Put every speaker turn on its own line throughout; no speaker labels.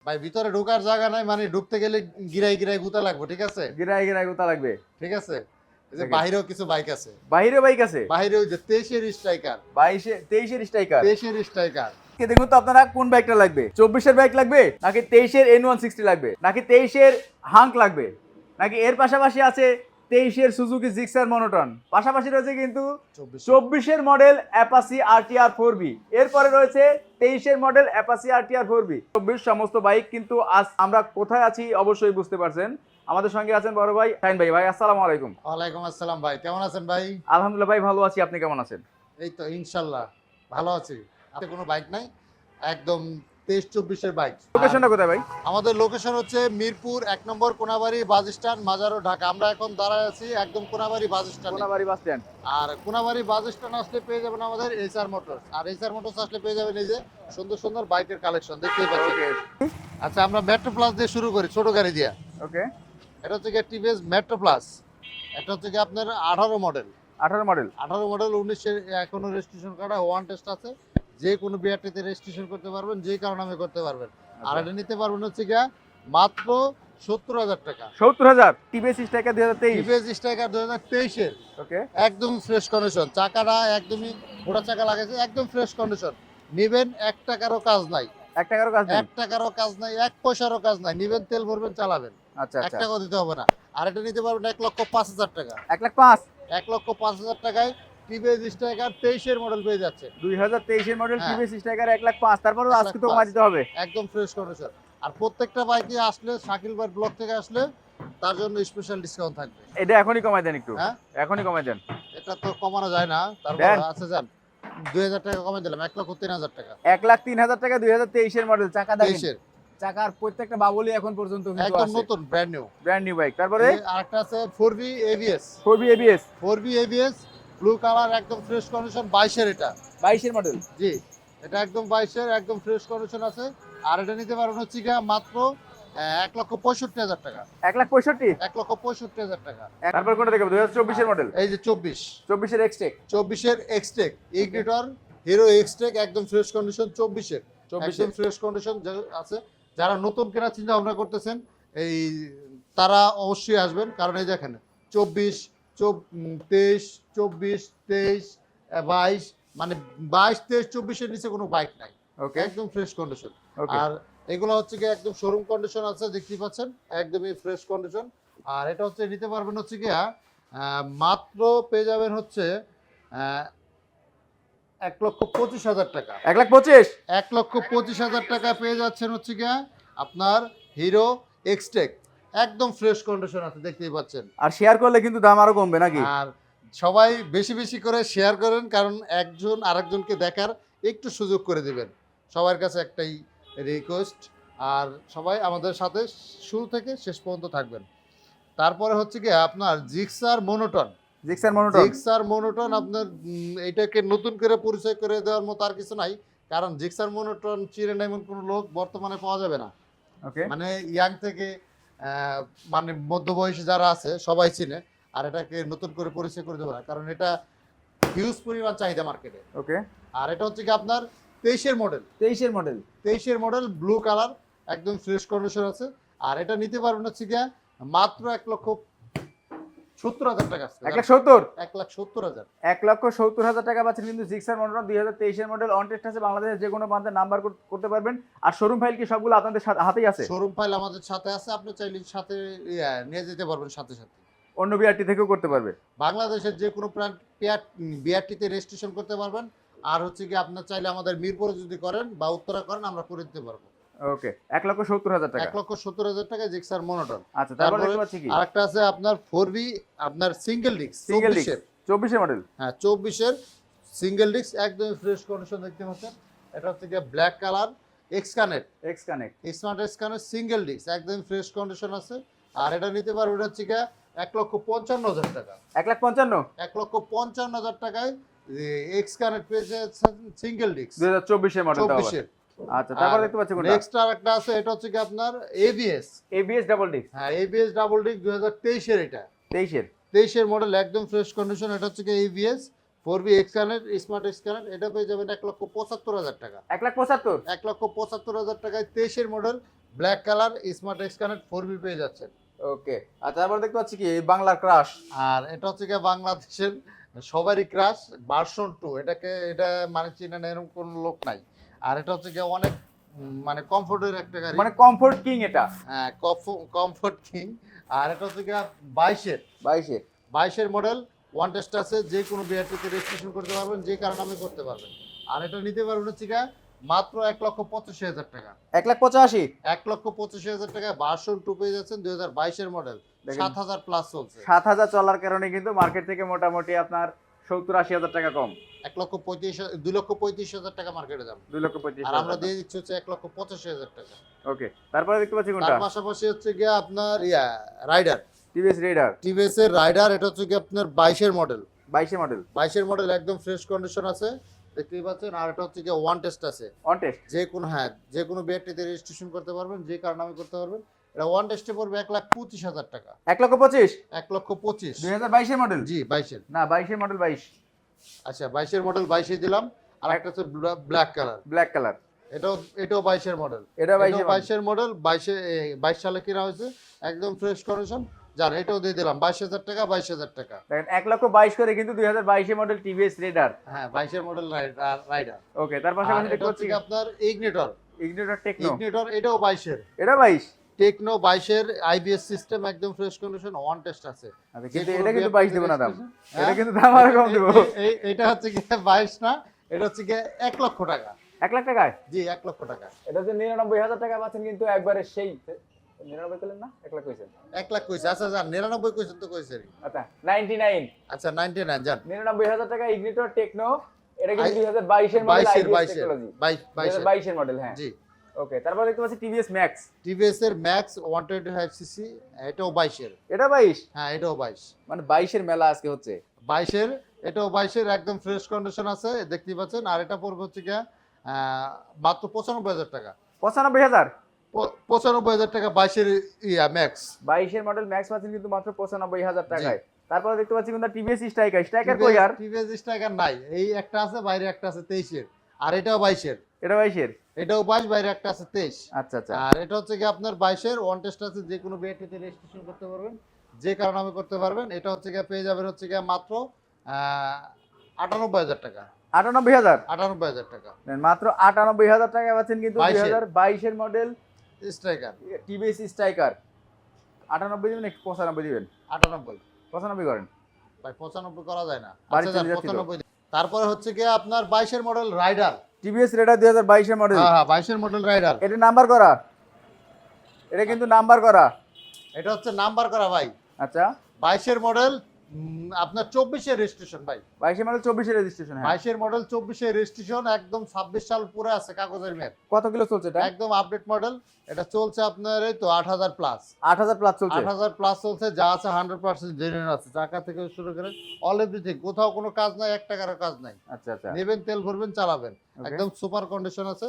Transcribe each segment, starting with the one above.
ভাই ভিতরে ঢোকার জায়গা নাই, মানে ঢুকতে গেলে গিরাই গিরাই গুতা লাগবে, ঠিক আছে?
গিরায় গিরায় গোতা লাগবে।
ঠিক আছে, এই যে
Okay.
বাইরেও কিছু বাইক আছে,
বাইরে বাইক আছে,
বাইরে ওই যে 23-এর স্ট্রাইকার,
23-এর স্ট্রাইকার।
23-এর স্ট্রাইকার।
দেখুন তো আপনারা কোন বাইকটা লাগবে, 24-এর বাইক লাগবে নাকি 23-এর N160 লাগবে নাকি 23-এর হাঙ্ক লাগবে, নাকি এর পাশাপাশি আছে 23-এর সুজুকি জিক্সার মনোটন, পাশাপাশি রয়েছে কিন্তু 24-এর মডেল অ্যাপাচি আরটিআর 4B, এরপরে রয়েছে 23-এর মডেল অ্যাপাচি আরটিআর 4B। 24 সমস্ত বাইক কিন্তু আজ আমরা কোথায় আছি অবশ্যই বুঝতে পারছেন। আমাদের সঙ্গে আছেন বড় ভাই শাহিন ভাই। ভাই আসসালামু আলাইকুম।
ওয়ালাইকুম আসসালাম ভাই, কেমন আছেন ভাই?
আলহামদুলিল্লাহ ভাই, ভালো আছি, আপনি কেমন আছেন?
এই তো ইনশাল্লাহ ভালো আছি। হাতে কোনো বাইক নাই, একদম 23-24-এর বাইক।
লোকেশনটা কোথায় ভাই?
আমাদের লোকেশন হচ্ছে মিরপুর 1 নম্বর কোনাবাড়ি বাস স্ট্যান্ড, মাজারো, ঢাকা। আমরা এখন দাঁড়ায় আছি একদম কোনাবাড়ি বাস স্ট্যান্ডে।
Konabari bus stand.
আর কোনাবাড়ি বাস স্ট্যান্ড আসলে পেয়ে যাবেন আমাদের এইচআর মোটরস, আর এইচআর মোটরস আসলে পেয়ে যাবেন এই যে সুন্দর সুন্দর বাইকের কালেকশন, দেখতেই পাচ্ছেন।
ওকে
আচ্ছা, আমরা মেট্রো প্লাস দিয়ে শুরু করি, ছোট গাড়ি দিয়ে।
ওকে।
এটা হচ্ছে গিয়ে টিভিএস মেট্রো প্লাস। এটা হচ্ছে গিয়ে আপনার 18 মডেল।
18 মডেল।
18 মডেল 19-এর এখনো রেজিস্ট্রেশন করা, ওয়ান টেস্ট আছে। যে কোনো বিআরটিতে রেজিস্ট্রেশন করতে পারবেন, যে কারো নামে করতে পারবেন। আর এটা নিতে পারবেন হচ্ছে গিয়া মাত্র 70,000 টাকা।
70,000 টিভিএস স্ট্রাইকার 2023।
টিভিএস স্ট্রাইকার 2023-এর
ওকে।
একদম ফ্রেশ কন্ডিশন, চাকাটা একদমই মোটা চাকা লাগাইছে, একদম ফ্রেশ কন্ডিশন। নিবেন 1 টাকারও কাজ নাই,
1 টাকারও কাজ নেই।
1 টাকারও কাজ নাই, 1 পয়সারও কাজ নাই। নিবেন, তেল ভরবেন, চালাবেন,
আচ্ছা
1
আচ্ছা।
টাকাও দিতে হবে না। আর এটা নিতে পারবেন 1,05,000 টাকা।
1,05,000।
1,05,000 টাকায় টিভিএস স্ট্রাইকার 23-এর মডেল পেয়ে যাচ্ছে।
2023 এর মডেল
হ্যাঁ।
টিভিএস স্ট্রাইকার 1,05,000, তারপরেও আজকে তো
1,05,000
কমাই দিতে হবে।
একদম ফ্রেশ কন্ডিশন। আর প্রত্যেকটা বাইকে আসলে শাকিল ভাই ব্লক থেকে আসলে তার জন্য স্পেশাল ডিসকাউন্ট থাকবে।
এটা এখনই কমাই দেন একটু।
হ্যাঁ,
এখনই কমাই দেন।
এটা তো কমানো যায় না, তারপর
দেন।
আছে যান 2,000 টাকা কমে দিলাম, 1,03,000 টাকা।
1,03,000 টাকা 2023 এর মডেল, চাকা দেখেন।
23-এর
চাকার প্রত্যেকটা বাবুলি এখন পর্যন্ত কিন্তু
একদম
আছে।
নতুন brand new.
Brand new bike. তারপরে
আরেকটা আছে 4V ABS।
4B ABS
4V ABS blue colour, একদম ফ্রেশ কন্ডিশন, 22-এর এটা।
22 এর মডেল।
জি, এটা একদম 22-এর একদম ফ্রেশ কন্ডিশন আছে। আর এটা নিতে পারবেন হচ্ছে গিয়া মাত্র 1,65,000 টাকা।
1,65,000।
1,65,000 টাকা।
তারপর কোনটা দেখব? 2024 এর মডেল।
এই যে 24,
24 এর এক্সটেক।
24-এর এক্সটেক ইগনিটর হিরো এক্সটেক, একদম ফ্রেশ কন্ডিশন। 24-এর
24
একদম ফ্রেশ কন্ডিশন আছে। যারা নতুন কেনার চিন্তা ভাবনা করতেছেন, এই তারা অবশ্যই আসবেন, কারণ এই দেখেন 24, 23, 24, 23, 22, মানে 22, 23, 24-এর নিচে কোনো বাইক নাই,
ওকে
একদম ফ্রেশ কন্ডিশন।
ওকে।
আর এগুলো হচ্ছে কি একদম শোরুম কন্ডিশন আছে, দেখতেই পাচ্ছেন, একদমই ফ্রেশ কন্ডিশন। আর এটা হচ্ছে নিতে পারবেন হচ্ছে গিয়া মাত্র পেয়ে যাবেন হচ্ছে 1,25,000 টাকা।
1,25,000।
1,25,000 টাকা পেয়ে যাচ্ছেন হচ্ছে গিয়া আপনার হিরো এক্সটেক, একদম ফ্রেশ কন্ডিশন আছে, দেখতেই পাচ্ছেন।
আর শেয়ার করলে কিন্তু দাম আরো কমবে নাকি?
আর সবাই বেশি বেশি করে শেয়ার করেন, কারণ একজন আরেকজনকে দেখার একটু সুযোগ করে দিবেন, সবার কাছে একটাই রিকোয়েস্ট। আর সবাই আমাদের সাথে শুরু থেকে শেষ পর্যন্ত থাকবেন। তারপরে হচ্ছে কি আপনার Gixxer monotone.
Gixxer monotone.
Gixxer monotone আপনার এটাকে নতুন করে পরিচয় করে দেওয়ার মতো আর কিছু নাই, কারণ জিক্সার মনোটন চিনে না এমন কোনো লোক বর্তমানে পাওয়া যাবে না।
ওকে।
মানে ইয়াং থেকে মানে মধ্যবয়সী যারা আছে সবাই চিনে। আর এটাকে নতুন করে পরিচয় করে দেবো না, কারণ এটা হিউজ পরিমাণ চাহিদা মার্কেটে।
ওকে।
আর এটা হচ্ছে কি আপনার 23-এর মডেল।
23 এর মডেল।
23-এর মডেল ব্লু কালার, একদম ফ্রেশ কন্ডিশন আছে। আর এটা নিতে পারবেন হচ্ছে গিয়া মাত্র 1,70,000 টাকা।
1,70,000।
1,70,000।
1,70,000 টাকা পাচ্ছেন কিন্তু জিক্সার মনোটন 2023 এর মডেল, অন টেস্ট আছে, বাংলাদেশের যে কোনো প্রান্তে নাম্বার করতে পারবেন। আর শোরুম ফাইল কি সবগুলো আপনাদের হাতেই আছে?
শোরুম ফাইল আমাদের সাথে আছে, আপনি চাইলে সাথে নিয়ে যেতে পারবেন সাথে সাথে।
অন্য বিআরটি থেকেও করতে পারবে।
বাংলাদেশের যে কোনো বিআরটিতে রেজিস্ট্রেশন করতে পারবেন। আর হচ্ছে কি আপনার চাইলে আমাদের মিরপুরে যদি করেন বা উত্তরা করেন, আমরা করে দিতে পারবো।
ওকে। 1,70,000 টাকা।
1,70,000 টাকা জিক্সার মনোটন।
আচ্ছা, তারপর দেখতে পাচ্ছি কি
আরেকটা আছে আপনার 4V, আপনার সিঙ্গেল ডিস্ক,
সিঙ্গেল
24-এর।
24 এর মডেল।
হ্যাঁ, 24-এর সিঙ্গেল ডিস্ক, একদম ফ্রেশ কন্ডিশন, দেখতে পাচ্ছেন। এটা হচ্ছে কি black colour, x connect,
x connect,
smart X connect single disc, একদম ফ্রেশ কন্ডিশন আছে। আর এটা নিতে পারবেন এটা হচ্ছে কি 1,55,000 টাকা।
1,55,000।
1,55,000 টাকায় এক্স কানেক্ট পেয়েছে সিঙ্গেল ডিস্ক
2024 এর মডেল।
24-এর।
আচ্ছা, তারপর দেখতে পাচ্ছি কোনটা?
নেক্সট আরেকটা আছে, এটা হচ্ছে কি আপনার এবিএস।
ABS double disc.
হ্যাঁ, এবিএস ডাবল ডিস্ক 2023-এর, এটা
23 এর।
23-এর মডেল, একদম ফ্রেশ কন্ডিশন। এটা হচ্ছে কি ABS 4V X connect smart X connect. এটা পেয়ে যাবেন 1,75,000 টাকা।
1,75,000।
1,75,000 টাকায় 23-এর মডেল black colour smart X connect 4B পেয়ে যাচ্ছেন।
ওকে, আর তারপর দেখতে পাচ্ছি কি এই বাংলার ক্রাশ।
আর এটা হচ্ছে গিয়ে বাংলাদেশের সবারই ক্রাশ ভার্সন 2, এটা মানে চিনে না এরকম কোনো লোক নাই। আর এটা হচ্ছে গিয়ে অনেক মানে কমফোর্টের একটা গাড়ি,
মানে কমফোর্ট কিং এটা।
হ্যাঁ কমফোর্ট কিং। আর এটা হচ্ছে গিয়ে 22-এর
22
মডেল, ওয়ান টেস্ট আছে, যে কোনো বিআরটিতে রেজিস্ট্রেশন করতে পারবেন, যে কারণে আমি করতে পারবেন। আর এটা নিতে পারবেন হচ্ছে গিয়ে মাত্র 1,85,000 টাকা।
1,85,000
1,85,000 টাকায় ভার্সন 2 পেয়ে যাচ্ছেন, 2022-এর মডেল, 7,000 প্লাস চলছে।
7,000 চলার কারণে কিন্তু মার্কেট থেকে মোটামুটি আপনার 70-80,000 টাকা কম।
2,35,000 টাকা মার্কেটে দাম।
2,35,000
আর আমরা দিয়ে দিচ্ছি হচ্ছে 1,85,000 টাকা।
ওকে, তারপরে দেখতে পাচ্ছি কোনটা?
তার পাশাপাশি হচ্ছে গিয়ে আপনার রাইডার,
টিভিএস রাইডার।
টিভিএস এর রাইডার। এটা হচ্ছে গিয়ে আপনার 22-এর মডেল।
22
মডেল একদম ফ্রেশ কন্ডিশন আছে, দেখতেই পাচ্ছেন। আর এটা হচ্ছে গিয়ে ওয়ান টেস্ট আছে,
অন টেস্ট।
যে কোনো বিআরটিতে রেজিস্ট্রেশন করতে পারবেন, যে কারণে আমি করতে পারবেন। এটা ওয়ান টেস্টে পড়বে 1,25,000 টাকা।
1,25,000
1,25,000
2022-এর মডেল।
জি 22-এর
না, 22-এর মডেল 22।
আচ্ছা 22-এর মডেল 22-এ দিলাম। আর একটা হচ্ছে ব্ল্যাক কালার, এটাও 22-এর মডেল।
এটা
22-এর মডেল, 22 সালে কিনা হয়েছে, একদম ফ্রেশ কন্ডিশন। যার এটাও দিয়ে দিলাম 22,000 টাকা। 22,000 টাকা
দেখেন 1,22,000 করে কিন্তু 2022-এর মডেল টিভিএস রাইডার।
হ্যাঁ 22-এর মডেল রাইডার।
ওকে, তার পাশাপাশি দেখতে পাচ্ছি
আপনার ইগনিটর
টেকনো।
এটাও 22-এর।
এটা 22
টেকনো 22-এর আইবিএস সিস্টেম, একদম ফ্রেশ কন্ডিশন, ওয়ান টেস্ট আছে।
আচ্ছা, কিন্তু এটা কিন্তু 22 দেব না দাম, এটা কিন্তু দাম আরো কম দেব।
এটা হচ্ছে কি 22 না, এটা হচ্ছে কি 1 লক্ষ টাকা।
1 লাখ টাকায়?
জি 1 লক্ষ টাকা।
এটা হচ্ছে 99,000 টাকা পাচ্ছেন, কিন্তু একবারে সেই 99 করলেন না, 1 লাখ কইছেন?
1 লাখ কইছে। আচ্ছা যান 99 কইছেন তো কইছেন।
আচ্ছা 99।
আচ্ছা 99 যান।
99,000 টাকা ইগনিটর টেকনো। এটা কিন্তু 2022-এর মডেল, 2022-এর মডেল। হ্যাঁ
জি।
ওকে, তারপর দেখতে পাচ্ছি টিভিএস ম্যাক্স।
টিভিএস এর ম্যাক্স 125 সিসি, এটাও 22-এর।
এটা 22?
হ্যাঁ এটাও 22।
মানে 22-এর মেলা আজকে হচ্ছে।
22-এর, এটাও 22-এর, একদম ফ্রেশ কন্ডিশন আছে, দেখতেই পাচ্ছেন। আর এটা পড়বে হচ্ছে কি মাত্র 95,000 টাকা।
95,000?
95,000 টাকা 22-এর ম্যাক্স।
22-এর মডেল ম্যাক্স পাচ্ছেন কিন্তু মাত্র 95,000 টাকায়। তারপরে দেখতে পাচ্ছি কিন্তু টিভিএস স্ট্রাইকার কই আর?
টিভিএস স্ট্রাইকার নাই, এই একটা আছে, বাইরে একটা আছে 23-এর। আর এটাও 22-এর।
এটা 22-এর?
এটাও 22, বাইরে একটা আছে 23।
আচ্ছা আচ্ছা।
আর এটা হচ্ছে কি আপনার 22-এর ওয়ান টেস্ট আছে, যে কোনো বিআরটিতে রেজিস্ট্রেশন করতে পারবেন, যে কারণে আমি করতে পারবেন। এটা হচ্ছে কি পেয়ে যাবেন হচ্ছে কি মাত্র 98,000 টাকা।
98,000?
98,000 টাকা
মাত্র 98,000 টাকা পাচ্ছেন কিন্তু
22-এর
2022-এর মডেল
স্ট্রাইকার।
TVS striker. 98 দিবেন নাকি 95 দিবেন?
98।
95 করেন
ভাই 95 করা যায় না।
বাড়ি
আচ্ছা
চলে যাচ্ছিল।
95 দিন। তারপরে হচ্ছে কি আপনার 22-এর মডেল রাইডার।
টিভিএস রাইডার 2022-এর মডেল।
হ্যাঁ 22-এর মডেল রাইডার।
এটা নাম্বার করা, এটা কিন্তু নাম্বার করা।
এটা হচ্ছে নাম্বার করা ভাই।
আচ্ছা
22-এর মডেল আপনার 24-এর রেজিস্ট্রেশন ভাই।
22-এর মডেল 24-এর রেজিস্ট্রেশন। হ্যাঁ
22-এর মডেল 24-এর রেজিস্ট্রেশন, একদম 26 সাল পুরো আছে, কাগজের মেয়াদ।
কত কিলো চলছে এটা?
একদম আপডেট মডেল। এটা চলছে আপনার এই তো 8,000 প্লাস।
8,000 প্লাস চলছে।
8,000 প্লাস চলছে, যা আছে 100% জেনুইন আছে, চাকা থেকে শুরু করে অল এভরিথিং, কোথাও কোনো কাজ নাই, 1 টাকারও কাজ নাই।
আচ্ছা আচ্ছা।
নেবেন, তেল ভরবেন, চালাবেন,
Okay.
একদম সুপার কন্ডিশন আছে,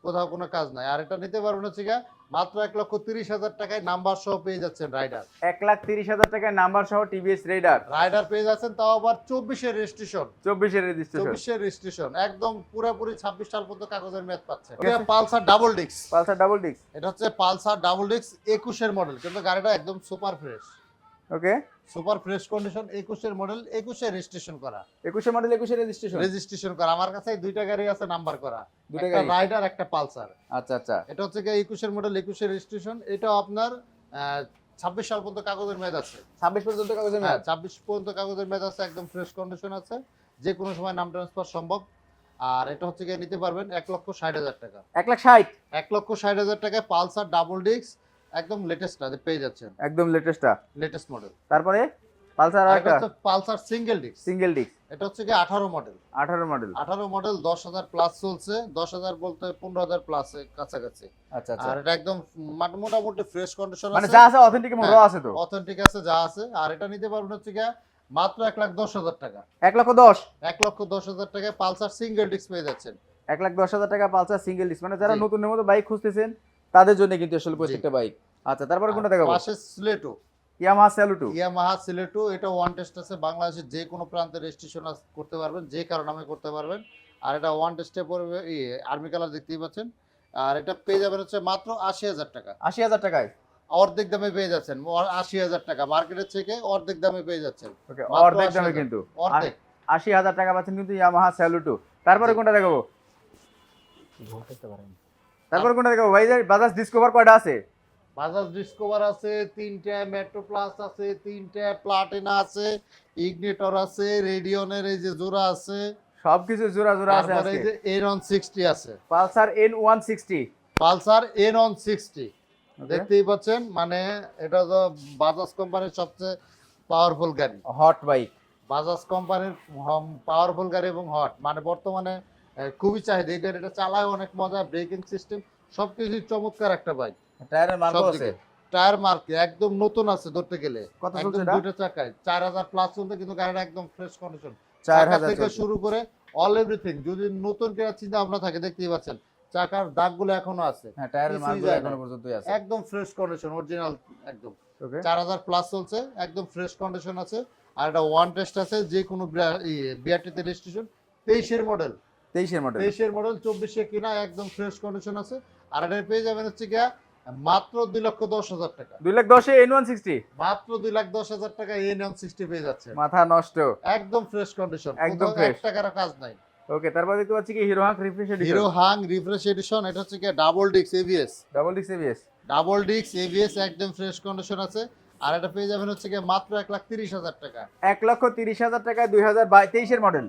কোথাও কোনো কাজ নাই। আর এটা নিতে পারবেন হচ্ছে গিয়ে মাত্র 1,30,000 টাকায় নাম্বার সহ পেয়ে যাচ্ছেন রাইডার।
1,30,000 টাকায় নাম্বার সহ টিভিএস রাইডার
পেয়ে যাচ্ছেন, তাও আবার 24-এর রেজিস্ট্রেশন।
24-এর রেজিস্ট্রেশন।
24-এর রেজিস্ট্রেশন, একদম পুরোপুরি 26 সাল পর্যন্ত কাগজের মেয়াদ পাচ্ছে। এটা Pulsar double disc.
Pulsar double disc.
এটা হচ্ছে পালসার ডাবল ডিস্ক 21-এর মডেল, কিন্তু গাড়িটা একদম super fresh.
Okay,
super fresh condition, 21-এর মডেল, 21-এর রেজিস্ট্রেশন করা।
21-এর মডেল 21-এর
রেজিস্ট্রেশন করা। আমার কাছে দুইটা গাড়ি আছে নাম্বার করা,
দুইটা
একটা
গাড়ি?
রাইডার, একটা পালসার।
আচ্ছা আচ্ছা।
এটা হচ্ছে গিয়ে 21-এর মডেল, 21-এর রেজিস্ট্রেশন। এটাও আপনার 26 সাল পর্যন্ত কাগজের মেয়াদ আছে।
26 পর্যন্ত কাগজের
হ্যাঁ
মেয়াদ?
26 পর্যন্ত কাগজের মেয়াদ আছে, একদম ফ্রেশ কন্ডিশন আছে, যে কোনো সময় নাম ট্রান্সফার সম্ভব। আর এটা হচ্ছে গিয়ে নিতে পারবেন 1,60,000 টাকা।
1,60,000?
1,60,000 টাকায় পালসার ডাবল ডিস্ক, একদম লেটেস্টটা পেয়ে যাচ্ছেন,
একদম লেটেস্টটা,
লেটেস্ট মডেল।
তারপরে পালসার
আর
আরেকটা
এটা হচ্ছে Pulsar single disc.
Single disc.
এটা হচ্ছে গিয়ে 18 মডেল।
18 মডেল।
18 মডেল, 10,000 প্লাস চলছে, 10,000 বলতে 15,000 প্লাস কাছাকাছি।
আচ্ছা আচ্ছা।
আর এটা একদম মোটামুটি ফ্রেশ কন্ডিশন
মানে
আছে,
যা আছে অথেন্টিক এবং র আছে তো?
অথেন্টিক আছে, যা আছে। আর এটা নিতে পারবেন হচ্ছে গিয়ে মাত্র 1,10,000 টাকা।
1,10,000?
1,10,000 টাকায় পালসার সিঙ্গেল ডিস্ক পেয়ে যাচ্ছেন।
1,10,000 টাকা পালসার সিঙ্গেল ডিস্ক, মানে যারা
জি।
নতুনের মতো বাইক খুঁজতেছেন তাদের জন্য কিন্তু আসলে প্রত্যেকটা বাইক। আচ্ছা, তারপরে কোনটা দেখাবো?
পাশে সিলেটো,
ইয়ামাহা স্যালুটো।
ইয়ামাহা সিলেটো, এটা ওয়ান টেস্ট আছে, বাংলাদেশের যে কোনো প্রান্তে রেজিস্ট্রেশন করতে পারবেন, যে কারো নামে করতে পারবেন। আর এটা ওয়ান টেস্টে পড়বে আর্মি কালার, দেখতেই পাচ্ছেন, আর এটা পেয়ে যাবেন হচ্ছে মাত্র 80,000 টাকা।
80,000 টাকায়।
অর্ধেক দামে পেয়ে যাচ্ছেন 80,000 টাকা, মার্কেটের থেকে অর্ধেক দামে পেয়ে যাচ্ছেন।
ওকে,
মাত্র
অর্ধেক দামে
80,000
কিন্তু
অর্ধেক।
80,000 টাকা পাচ্ছেন কিন্তু ইয়ামাহা স্যালুটো। তারপরে
জি।
কোনটা দেখাবো? তারপরে কোনটা দেখাবো ভাই? বাজাজ ডিসকভার কয়টা আছে?
বাজাজ ডিসকভার আছে 3টা, মেট্রো প্লাস আছে 3টা, প্লাটিনা আছে, ইগনিটর আছে, রেডিয়নের এই যে জোড়া আছে,
সবকিছু জোড়া জোড়া আছে
তারপরে এই
আজকে।
যে এরন 60 আছে,
পালসার N160।
পালসার এরন 60
ওকে,
দেখতেই পাচ্ছেন। মানে এটা তো বাজাজ কোম্পানির সবচেয়ে পাওয়ারফুল গাড়ি,
হট বাইক।
বাজাজ কোম্পানির পাওয়ারফুল গাড়ি এবং হট, মানে বর্তমানে খুবই চাহিদা। এই গাড়িটা চালায় অনেক মজা, ব্রেকিং সিস্টেম সবকিছু চমৎকার একটা বাইক।
টায়ারের মার্কও আছে।
সবদিকে টায়ার মার্কে একদম নতুন আছে ধরতে গেলে,
কত চলছে
একদম
এটা?
দুইটা চাকায় 4000 প্লাস চলতে, কিন্তু গাড়িটা একদম ফ্রেশ কন্ডিশন।
4000
থেকে
চলছে।
শুরু করে অল এভরিথিং, যদি নতুন কেনার চিন্তা ভাবনা থাকে দেখতেই পাচ্ছেন চাকার দাগগুলো এখনো আছে,
হ্যাঁ, টায়ারের
কিছুই
মার্কগুলো
যায় না।
এখনো পর্যন্তই আছে।
একদম ফ্রেশ কন্ডিশন অরিজিনাল একদম।
ওকে,
4000 প্লাস চলছে, একদম ফ্রেশ কন্ডিশন আছে। আর এটা ওয়ান টেস্ট আছে, যে কোনো বিআরটিতে রেজিস্ট্রেশন, 23 এর মডেল,
23 এর মডেল।
23 এর মডেল, 24 এ কিনা, একদম ফ্রেশ কন্ডিশন আছে। আর এটা পেয়ে যাবেন হচ্ছে গিয়া মাত্র 2,10,000 টাকা,
2,10,000 N160।
মাত্র 2,10,000 টাকা এন 60 পেয়ে যাচ্ছে,
মাথা নষ্ট।
একদম ফ্রেশ কন্ডিশন,
একদম
একদম
fresh।
1 টাকার কাজ নাই।
ওকে, তারপর দেখতে পাচ্ছি কি hero hunk refresh addition.
Hero Hang refresh addition, এটা হচ্ছে কি ডাবল ডিক্স ABS,
double disc ABS.
Double ডিক্স এবিএস, একদম ফ্রেশ কন্ডিশন আছে। আর এটা পেয়ে যাবেন হচ্ছে কি মাত্র 1,30,000 টাকা,
1,30,000 টাকায় 2023 এর মডেল।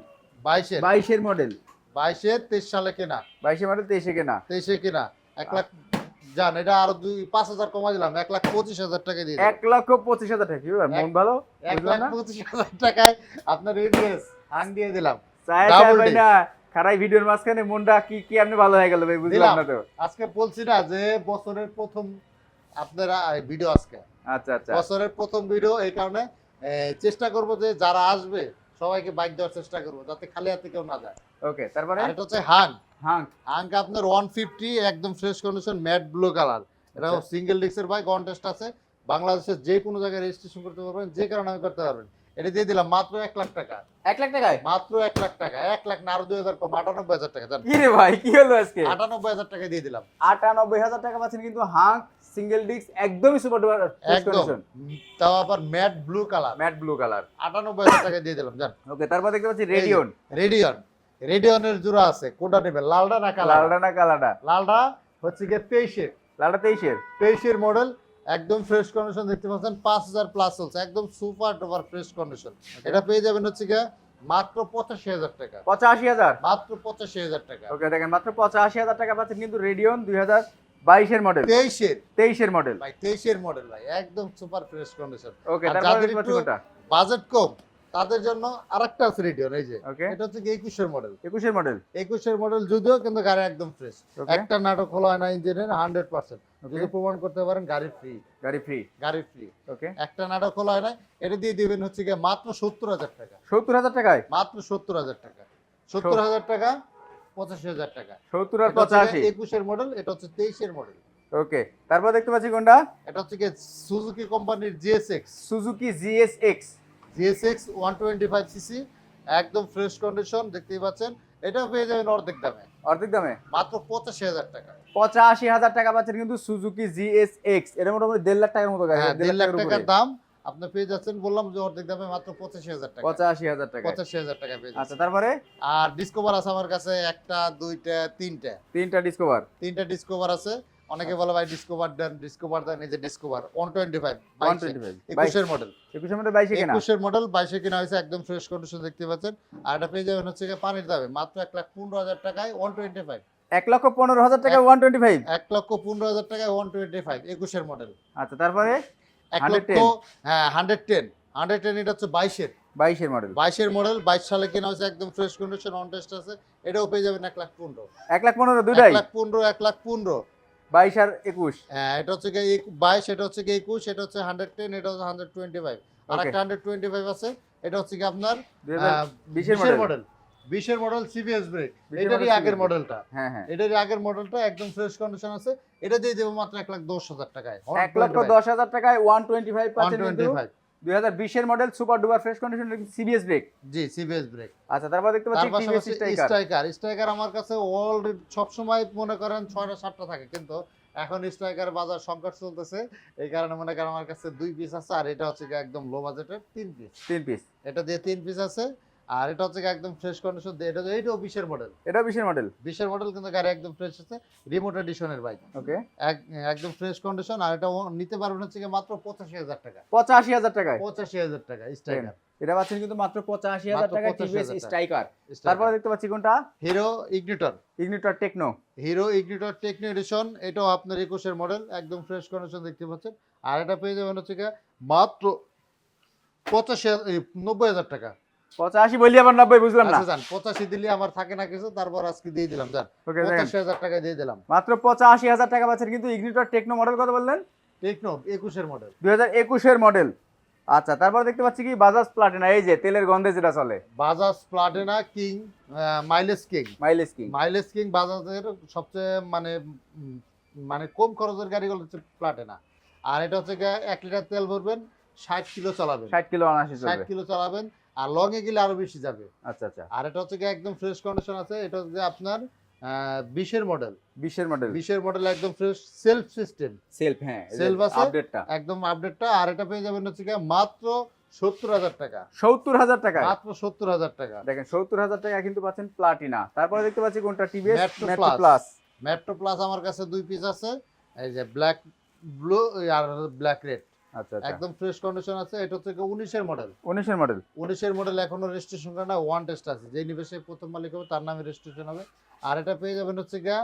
22
22 এর মডেল।
23 সালে কেনা,
22 মডেল 23 এ কেনা।
23 কেনা। 1 লাখ জান, এটা আরো 5,000 কমা দিলাম, 1,25,000 টাকা দিয়ে দিলাম।
1,25,000 টাকা। কি ব্যাপার, মন ভালো? বুঝলাম না।
1,25,000 টাকায় আপনার এবিএস হাং দিয়ে দিলাম।
চাই
Double
ভাই
disc।
না, খারাই ভিডিওর মাঝখানে মনটা কি কি আপনি ভালো হয়ে গেল ভাই, বুঝলাম
দিলাম।
না তো।
আজকে বলছি না যে বছরের প্রথম আপনারা ভিডিও, আজকে
আচ্ছা আচ্ছা,
বছরের প্রথম ভিডিও, এই কারণে চেষ্টা করব যে যারা আসবে সবাইকে বাইক দেওয়ার চেষ্টা করব, যাতে খালি হাতে কেউ না যায়।
ওকে, তারপরে
আর এটা হচ্ছে হাং,
হাঙ্ক।
হাং আপনার 150, একদম fresh condition, matte blue colour. এটা
আচ্ছা।
সিঙ্গেল ডিস্কের বাইক, অন টেস্ট আছে, বাংলাদেশের যে কোনো জায়গায় রেজিস্ট্রেশন করতে পারবেন, যে কারণে আমি করতে পারবেন। এটা দিয়ে দিলাম মাত্র 1 লাখ টাকা,
1 লাখ টাকায়।
মাত্র 1 লাখ টাকা, 1 লাখ না, আরো 2,000 কম, 98,000 টাকা জান,
কি রে ভাই, কি হলো আজকে?
98,000 টাকা দিয়ে দিলাম
98,000 টাকা পাচ্ছেন কিন্তু হাঙ্ক সিঙ্গেল ডিস্ক, একদমই সুপার ডুপার ফ্রেশ
একদম।
কন্ডিশন,
তাও আবার matte blue colour,
matte blue colour.
98,000 টাকা দিয়ে দিলাম জান।
ওকে, তারপর দেখতে পাচ্ছি রেডিয়ন।
রেডিয়ন, রেডিয়নের জোড়া আছে, কোনটা নেবেন, লালটা না কালার?
লালডা না কালাডা?
লালটা হচ্ছে গিয়ে 23
লালডা 23 এর।
23 মডেল, একদম ফ্রেশ কন্ডিশন, দেখতে পাচ্ছেন 5,000 প্লাস চলছে, একদম সুপার ডুপার ফ্রেশ কন্ডিশন। এটা পেয়ে যাবেন হচ্ছে গিয়ে মাত্র 85,000 টাকা,
85,000।
মাত্র 85,000 টাকা।
ওকে, দেখেন মাত্র 85,000 টাকা পাচ্ছেন কিন্তু রেডিয়ন 2022 এর মডেল, 23 এর মডেল।
ভাই 23 মডেল ভাই, একদম সুপার ফ্রেশ কন্ডিশন।
ওকে,
আর
তারপর
যাদের
দেখতে পাচ্ছি
একটু
কোনটা?
বাজেট কম তাদের জন্য আরেকটা আছে রেডিয়ন, এই যে
ওকে,
এটা হচ্ছে কি 21 মডেল,
21 এর মডেল।
21 মডেল, যদিও কিন্তু গাড়ি একদম ফ্রেশ,
ওকে,
একটা নাটক খোলা হয় না ইঞ্জিনের, 100%। যদি
ওকে,
প্রমাণ করতে পারেন গাড়ি ফ্রি,
গাড়ি ফ্রি।
গাড়ি ফ্রি,
ওকে,
একটা নাটক খোলা হয় না। এটা দিয়ে দিবেন হচ্ছে গিয়ে মাত্র 70,000 টাকা,
70,000 টাকায়।
মাত্র 70,000 টাকা, 70,000 টাকা, 85,000 টাকা।
70 আর 85।
21 মডেল, এটা হচ্ছে 23 মডেল।
ওকে, তারপর দেখতে পাচ্ছি কোনটা?
এটা হচ্ছে কি সুজুকি কোম্পানির GSX,
Suzuki GSX।
GSX 125 CC, একদম ফ্রেশ কন্ডিশন, দেখতেই পাচ্ছেন। এটা পেয়ে যাবেন অর্ধেক দামে,
অর্ধেক দামে
মাত্র 85,000 টাকা।
85,000 টাকা পাচ্ছেন কিন্তু সুজুকি GSX। এটা মোটামুটি 1.5 লাখ টাকার মতো গাড়ি,
হ্যাঁ,
1.5
1.5 লাখ
টাকার
টাকার
উপরে।
দাম আপনি পেয়ে যাচ্ছেন, বললাম যে অর্ধেক দামে মাত্র 85,000 টাকা,
85,000 টাকা।
85,000 টাকা পেয়ে
আচ্ছা,
যাচ্ছেন।
তারপরে
আর ডিসকভার আছে আমার কাছে, একটা, দুইটা, তিনটা,
তিনটা ডিসকভার।
তিনটা ডিসকভার আছে। অনেকে বলে ভাই ডিসকভার দেন, ডিসকভার দেন, এই যে ডিসকভার 125
125
21 মডেল,
21 মধ্যে 22 কেনা।
21 মডেল, 22 কিনা হয়েছে, একদম ফ্রেশ কন্ডিশন, দেখতে পাচ্ছেন। আর এটা পেয়ে যাবেন হচ্ছে গিয়ে পানির দামে মাত্র 1,15,000 টাকায় 125,
1,15,000 টাকা 125।
1,15,000 টাকায় 125, 21 মডেল।
আচ্ছা, তারপরে
1 লক্ষ,
110।
হ্যাঁ 110, এটা হচ্ছে 22
22 মডেল।
22 মডেল, 22 সালে কেনা হয়েছে, একদম ফ্রেশ কন্ডিশন, অন টেস্ট আছে। এটাও পেয়ে যাবেন 1,15,000,
1,15,000 দুটাই।
1,15,000।
22 আর 21।
হ্যাঁ, এটা হচ্ছে গিয়ে 22, এটা হচ্ছে গিয়ে 21, এটা হচ্ছে 110, এটা হচ্ছে 125। আর
Okay.
একটা 125 আছে, এটা হচ্ছে কি আপনার
2020 এর মডেল।
20 মডেল সিবিএস ব্রেক,
20
এটারই
model
আগের
CBS
মডেলটা,
হ্যাঁ হ্যাঁ,
এটারই আগের মডেলটা, একদম ফ্রেশ কন্ডিশন আছে। এটা দিয়ে দেবো মাত্র 1,10,000 টাকায়,
1,10,000 টাকায় 125 পাচ্ছেন কিন্তু
125
2020 এর model, super duper fresh condition, CBS brake.
জি, সিবিএস ব্রেক।
আচ্ছা, তারপর দেখতে পাচ্ছি
তার
টিভিএস
পাশাপাশি
স্ট্রাইকার।
স্ট্রাইকার আমার কাছে অলরেডি সবসময় মনে করেন 6টা 7টা থাকে, কিন্তু এখন স্ট্রাইকার বাজার সংকট চলতেছে, এই কারণে মনে করেন আমার কাছে 2 পিস আছে, আর এটা হচ্ছে গিয়ে একদম লো বাজেটের 3 পিস।
3 পিস।
এটা দিয়ে 3 পিস আছে, আর এটা হচ্ছে গিয়ে একদম ফ্রেশ কন্ডিশন, এইটাও 20 এর মডেল।
এটা 20 এর মডেল।
20 এর মডেল, কিন্তু গাড়ি একদম ফ্রেশ আছে, রিমোট এডিশনের বাইক।
ওকে,
একদম ফ্রেশ কন্ডিশন, আর এটা নিতে পারবেন হচ্ছে গিয়ে মাত্র 85,000 টাকা।
85,000 টাকায়
85,000 টাকা স্ট্রাইকার।
এটা পাচ্ছেন কিন্তু মাত্র 85,000
মাত্র
টাকা
85,000
টিভিএস
টাকা।
স্ট্রাইকার। তারপর দেখতে পাচ্ছি কোনটা?
Hero Ignitor.
Ignitor Techno.
Hero Ignitor Techno edition, এটাও আপনার 21 এর মডেল, একদম ফ্রেশ কন্ডিশন দেখতে পাচ্ছেন। আর এটা পেয়ে যাবেন হচ্ছে গিয়ে মাত্র 90,000 টাকা।
85 বলি আবার 90 বুঝলাম না।
আচ্ছা যান, 85 দিলে আমার থাকে না কিছু, তারপর আজকে দিয়ে দিলাম, যান
ওকে,
85,000 টাকা দিয়ে দিলাম।
মাত্র 85,000 টাকা পাচ্ছেন কিন্তু ইগনিটর টেকনো। মডেল কত বললেন?
টেকনো 21 এর মডেল।
2021 এর মডেল। আচ্ছা, তারপর দেখতে পাচ্ছি কি বাজাজ প্লাটিনা, এই যে তেলের গন্ধে যেটা চলে।
Bajaj platina king, mileage king.
Mileage king.
Mileage king বাজাজের সবচেয়ে মানে কম খরচের গাড়িগুলো হচ্ছে প্লাটিনা। আর এটা হচ্ছে গিয়ে 1 লিটার তেল ভরবেন, 60 কিলো চালাবেন।
60 কিলো অনায়াসে
60
চলবে।
কিলো চালাবেন, আর লং এ গেলে আরো বেশি যাবে।
আচ্ছা আচ্ছা।
আর এটা হচ্ছে গিয়ে একদম ফ্রেশ কন্ডিশন আছে, এটা হচ্ছে আপনার 20 এর মডেল।
20 এর মডেল।
20 এর মডেল, একদম ফ্রেশ, সেলফ সিস্টেম,
সেলফ, হ্যাঁ
সেলফ আছে,
আপডেটটা
একদম আপডেটটা। আর এটা পেয়ে যাবেন হচ্ছে গিয়ে মাত্র 70,000 টাকা।
70,000 টাকা।
মাত্র 70,000 টাকা।
দেখেন 70,000 টাকা কিন্তু পাচ্ছেন প্লাটিনা। তারপরে দেখতে পাচ্ছি কোনটা? TVS
metro
metro
plus.
Plus.
Metro plus আমার কাছে 2 পিস আছে, এই যে ব্ল্যাক ব্লু আর ব্ল্যাক রেড,
আচ্ছা আচ্ছা।
একদম ফ্রেশ কন্ডিশন আছে। এটা হচ্ছে 19 এর মডেল।
19 এর মডেল।
19 এর মডেল, এখনো রেজিস্ট্রেশন করা না, ওয়ান টেস্ট আছে, যেই নিবে সে প্রথম মালিক হবে তার নামে রেজিস্ট্রেশন হবে। আর এটা পেয়ে যাবেন হচ্ছে গিয়া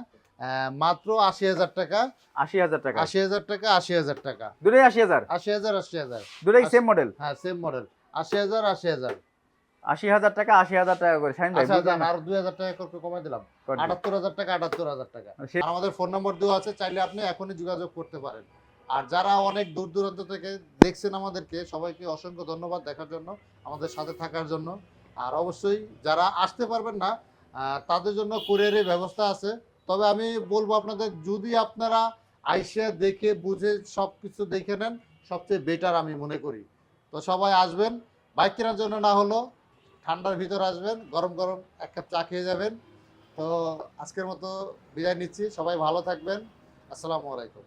মাত্র 80,000 টাকা।
80,000 টাকা।
80,000 টাকা, 80,000 টাকা।
দুটোই 80,000।
80,000, 80,000।
দুটোই সেম মডেল।
হ্যাঁ, সেম মডেল। 80,000, 80,000।
80,000 টাকা, 80,000 টাকা করে। শাহিন ভাই
আচ্ছা
বুঝলাম না।
আর 2,000 টাকা করে কমাই দিলাম,
করে দিন।
78,000 টাকা, 78,000 টাকা।
সে-
আর আমাদের ফোন নম্বর দেওয়া আছে, চাইলে আপনি এখনই যোগাযোগ করতে পারেন। আর যারা অনেক দূর দূরান্ত থেকে দেখছেন আমাদেরকে, সবাইকে অসংখ্য ধন্যবাদ দেখার জন্য, আমাদের সাথে থাকার জন্য। আর অবশ্যই যারা আসতে পারবেন না, তাদের জন্য কুরিয়ারের ব্যবস্থা আছে। তবে আমি বলবো আপনাদের, যদি আপনারা আইসা দেখে বুঝে সব কিছু দেখে নেন, সবচেয়ে বেটার আমি মনে করি। তো সবাই আসবেন, বাইক কেনার জন্য না হলো ঠান্ডার ভিতর আসবেন, গরম গরম 1 কাপ চা খেয়ে যাবেন। তো আজকের মতো বিদায় নিচ্ছি, সবাই ভালো থাকবেন। আসসালামু আলাইকুম।